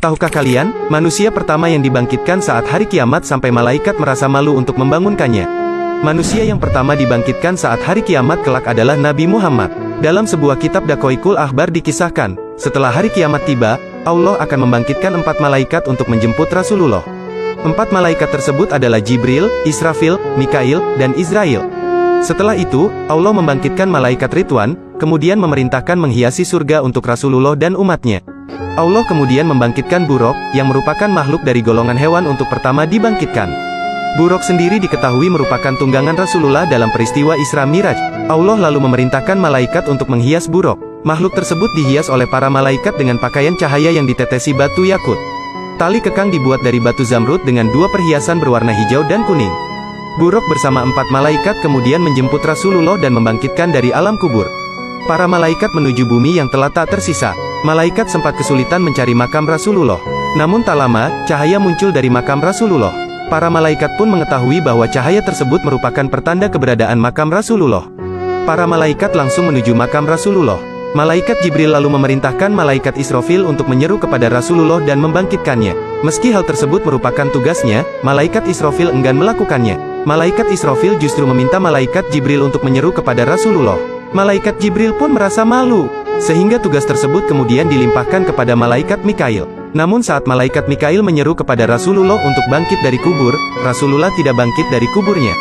Tahukah kalian, manusia pertama yang dibangkitkan saat hari kiamat sampai malaikat merasa malu untuk membangunkannya? Manusia yang pertama dibangkitkan saat hari kiamat kelak adalah Nabi Muhammad. Dalam sebuah kitab Daqaiqul Akhbar dikisahkan, setelah hari kiamat tiba, Allah akan membangkitkan 4 malaikat untuk menjemput Rasulullah. 4 malaikat tersebut adalah Jibril, Israfil, Mikail, dan Israil. Setelah itu, Allah membangkitkan malaikat Ridwan, kemudian memerintahkan menghiasi surga untuk Rasulullah dan umatnya. Allah kemudian membangkitkan Buraq, yang merupakan makhluk dari golongan hewan untuk pertama dibangkitkan. Buraq sendiri diketahui merupakan tunggangan Rasulullah dalam peristiwa Isra Miraj. Allah lalu memerintahkan malaikat untuk menghias Buraq. Makhluk tersebut dihias oleh para malaikat dengan pakaian cahaya yang ditetesi batu yakut. Tali kekang dibuat dari batu zamrud dengan 2 perhiasan berwarna hijau dan kuning. Buraq bersama 4 malaikat kemudian menjemput Rasulullah dan membangkitkan dari alam kubur. Para malaikat menuju bumi yang telah tak tersisa. Malaikat sempat kesulitan mencari makam Rasulullah. Namun tak lama, cahaya muncul dari makam Rasulullah. Para malaikat pun mengetahui bahwa cahaya tersebut merupakan pertanda keberadaan makam Rasulullah. Para malaikat langsung menuju makam Rasulullah. Malaikat Jibril lalu memerintahkan malaikat Israfil untuk menyeru kepada Rasulullah dan membangkitkannya. Meski hal tersebut merupakan tugasnya, malaikat Israfil enggan melakukannya. Malaikat Israfil justru meminta malaikat Jibril untuk menyeru kepada Rasulullah. Malaikat Jibril pun merasa malu, sehingga tugas tersebut kemudian dilimpahkan kepada malaikat Mikail. Namun saat malaikat Mikail menyeru kepada Rasulullah untuk bangkit dari kubur, Rasulullah tidak bangkit dari kuburnya.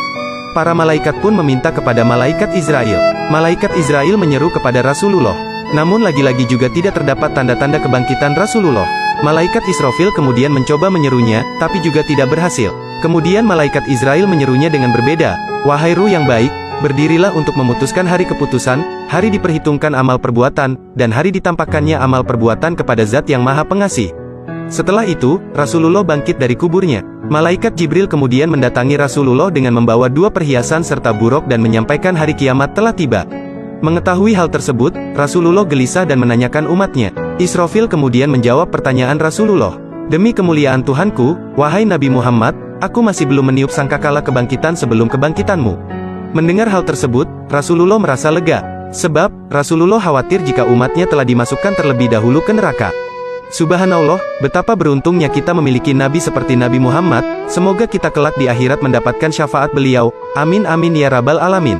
Para malaikat pun meminta kepada malaikat Israil. Malaikat Israil menyeru kepada Rasulullah. Namun lagi-lagi juga tidak terdapat tanda-tanda kebangkitan Rasulullah. Malaikat Israfil kemudian mencoba menyerunya, tapi juga tidak berhasil. Kemudian malaikat Israil menyerunya dengan berbeda. Wahai ruh yang baik, berdirilah untuk memutuskan hari keputusan, hari diperhitungkan amal perbuatan, dan hari ditampakkannya amal perbuatan kepada Zat yang Maha Pengasih. Setelah itu, Rasulullah bangkit dari kuburnya. Malaikat Jibril kemudian mendatangi Rasulullah dengan membawa 2 perhiasan serta Buraq dan menyampaikan hari kiamat telah tiba. Mengetahui hal tersebut, Rasulullah gelisah dan menanyakan umatnya. Israfil kemudian menjawab pertanyaan Rasulullah. Demi kemuliaan Tuhanku, wahai Nabi Muhammad, aku masih belum meniup sangkakala kebangkitan sebelum kebangkitanmu. Mendengar hal tersebut, Rasulullah merasa lega. Sebab, Rasulullah khawatir jika umatnya telah dimasukkan terlebih dahulu ke neraka. Subhanallah, betapa beruntungnya kita memiliki Nabi seperti Nabi Muhammad. Semoga kita kelak di akhirat mendapatkan syafaat beliau. Amin amin ya rabbal alamin.